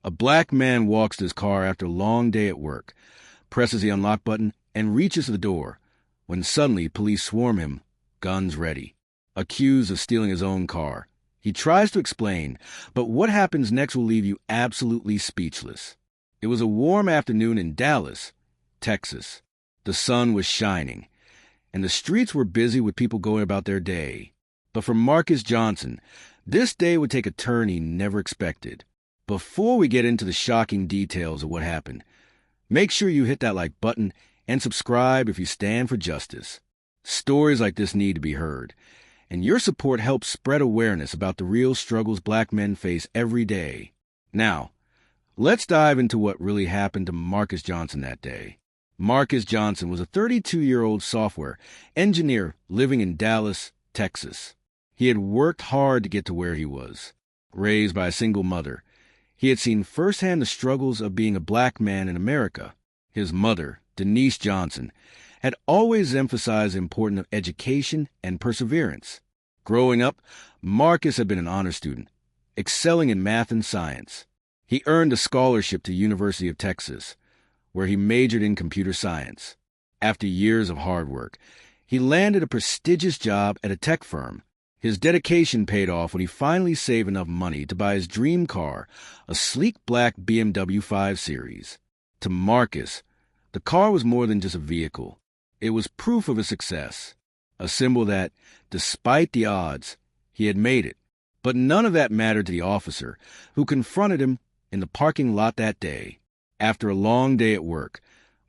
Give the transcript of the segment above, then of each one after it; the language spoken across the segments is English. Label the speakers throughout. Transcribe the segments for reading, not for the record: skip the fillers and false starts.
Speaker 1: A black man walks to his car after a long day at work, presses the unlock button, and reaches for the door, when suddenly police swarm him, guns ready, accused of stealing his own car. He tries to explain, but what happens next will leave you absolutely speechless. It was a warm afternoon in Dallas, Texas. The sun was shining, and the streets were busy with people going about their day. But for Marcus Johnson, this day would take a turn he never expected. Before we get into the shocking details of what happened, make sure you hit that like button and subscribe if you stand for justice. Stories like this need to be heard, and your support helps spread awareness about the real struggles black men face every day. Now, let's dive into what really happened to Marcus Johnson that day. Marcus Johnson was a 32-year-old software engineer living in Dallas, Texas. He had worked hard to get to where he was. Raised by a single mother, he had seen firsthand the struggles of being a black man in America. His mother, Denise Johnson, had always emphasized the importance of education and perseverance. Growing up, Marcus had been an honor student, excelling in math and science. He earned a scholarship to the University of Texas, where he majored in computer science. After years of hard work, he landed a prestigious job at a tech firm. His dedication paid off when he finally saved enough money to buy his dream car, a sleek black BMW 5 Series. To Marcus, the car was more than just a vehicle. It was proof of his success, a symbol that, despite the odds, he had made it. But none of that mattered to the officer who confronted him in the parking lot that day. After a long day at work,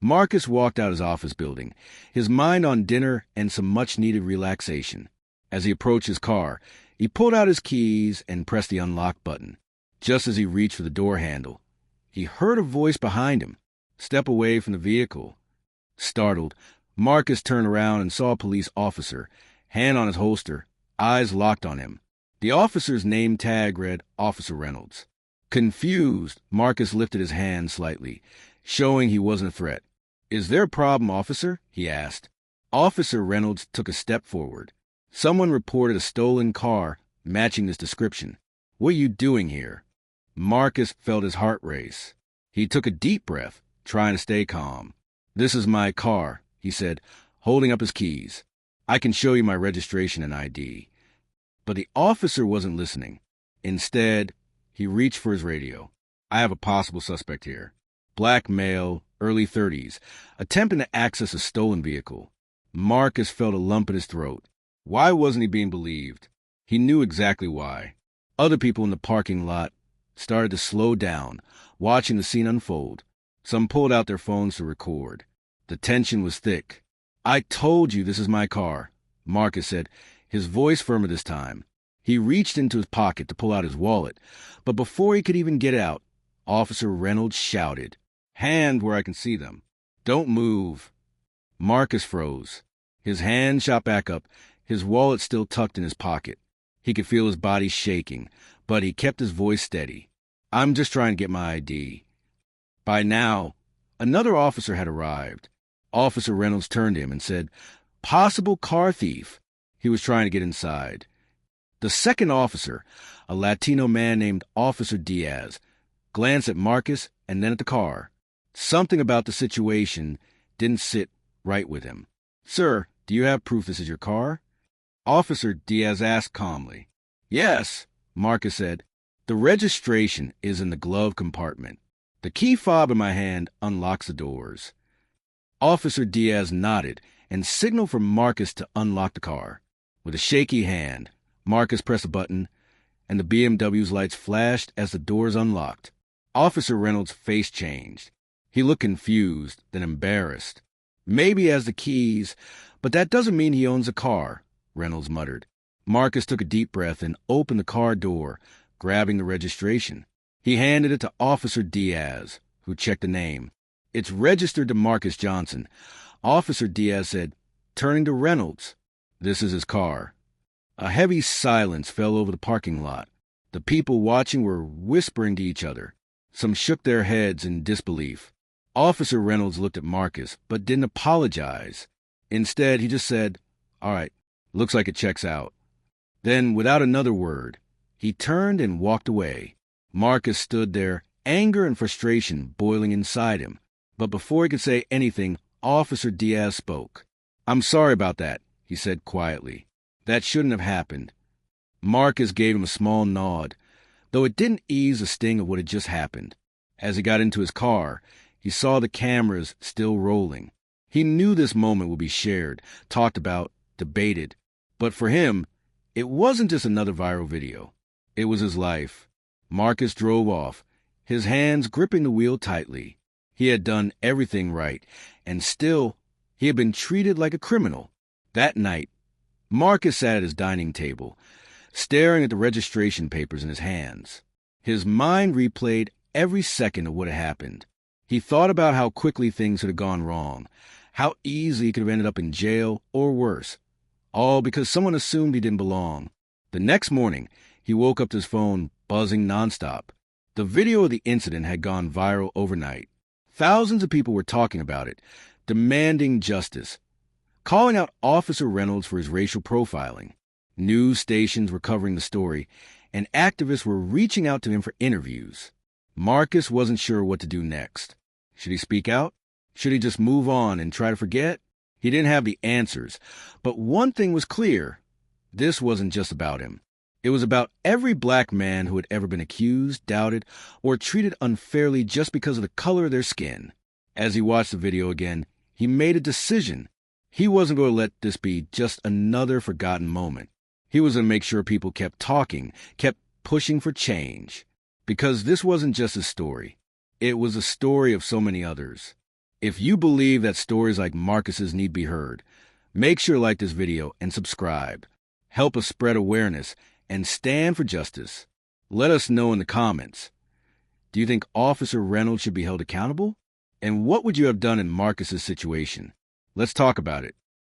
Speaker 1: Marcus walked out his office building, his mind on dinner and some much-needed relaxation. As he approached his car, he pulled out his keys and pressed the unlock button. Just as he reached for the door handle, he heard a voice behind him. Step away from the vehicle. Startled, Marcus turned around and saw a police officer, hand on his holster, eyes locked on him. The officer's name tag read Officer Reynolds. Confused, Marcus lifted his hand slightly, showing he wasn't a threat. "Is there a problem, officer?" he asked. Officer Reynolds took a step forward. "Someone reported a stolen car matching this description. What are you doing here?" Marcus felt his heart race. He took a deep breath, trying to stay calm. "This is my car," he said, holding up his keys. "I can show you my registration and ID." But the officer wasn't listening. Instead, he reached for his radio. "I have a possible suspect here. Black male, early 30s, attempting to access a stolen vehicle." Marcus felt a lump in his throat. Why wasn't he being believed? He knew exactly why. Other people in the parking lot started to slow down, watching the scene unfold. Some pulled out their phones to record. The tension was thick. "I told you this is my car," Marcus said, his voice firmer this time. He reached into his pocket to pull out his wallet, but before he could even get it out, Officer Reynolds shouted, "Hand where I can see them. Don't move." Marcus froze. His hand shot back up, his wallet still tucked in his pocket. He could feel his body shaking, but he kept his voice steady. "I'm just trying to get my ID." By now, another officer had arrived. Officer Reynolds turned to him and said, "Possible car thief." He was trying to get inside. The second officer, a Latino man named Officer Diaz, glanced at Marcus and then at the car. Something about the situation didn't sit right with him. "Sir, do you have proof this is your car?" Officer Diaz asked calmly. "Yes," Marcus said. "The registration is in the glove compartment. The key fob in my hand unlocks the doors." Officer Diaz nodded and signaled for Marcus to unlock the car. With a shaky hand, Marcus pressed a button, and the BMW's lights flashed as the doors unlocked. Officer Reynolds' face changed. He looked confused, then embarrassed. "Maybe he has the keys, but that doesn't mean he owns a car," Reynolds muttered. Marcus took a deep breath and opened the car door, grabbing the registration. He handed it to Officer Diaz, who checked the name. "It's registered to Marcus Johnson." Officer Diaz said, turning to Reynolds, "This is his car." A heavy silence fell over the parking lot. The people watching were whispering to each other. Some shook their heads in disbelief. Officer Reynolds looked at Marcus, but didn't apologize. Instead, he just said, "All right, looks like it checks out." Then, without another word, he turned and walked away. Marcus stood there, anger and frustration boiling inside him. But before he could say anything, Officer Diaz spoke. "I'm sorry about that," he said quietly. "That shouldn't have happened." Marcus gave him a small nod, though it didn't ease the sting of what had just happened. As he got into his car, he saw the cameras still rolling. He knew this moment would be shared, talked about, debated. But for him, it wasn't just another viral video. It was his life. Marcus drove off, his hands gripping the wheel tightly. He had done everything right, and still, he had been treated like a criminal. That night, Marcus sat at his dining table, staring at the registration papers in his hands. His mind replayed every second of what had happened. He thought about how quickly things had gone wrong, how easily he could have ended up in jail or worse, all because someone assumed he didn't belong. The next morning, he woke up to his phone buzzing nonstop. The video of the incident had gone viral overnight. Thousands of people were talking about it, demanding justice, calling out Officer Reynolds for his racial profiling. News stations were covering the story, and activists were reaching out to him for interviews. Marcus wasn't sure what to do next. Should he speak out? Should he just move on and try to forget? He didn't have the answers, but one thing was clear. This wasn't just about him. It was about every black man who had ever been accused, doubted, or treated unfairly just because of the color of their skin. As he watched the video again, he made a decision. He wasn't going to let this be just another forgotten moment. He was going to make sure people kept talking, kept pushing for change. Because this wasn't just a story. It was a story of so many others. If you believe that stories like Marcus's need be heard, make sure to like this video and subscribe. Help us spread awareness and stand for justice. Let us know in the comments. Do you think Officer Reynolds should be held accountable? And what would you have done in Marcus's situation? Let's talk about it.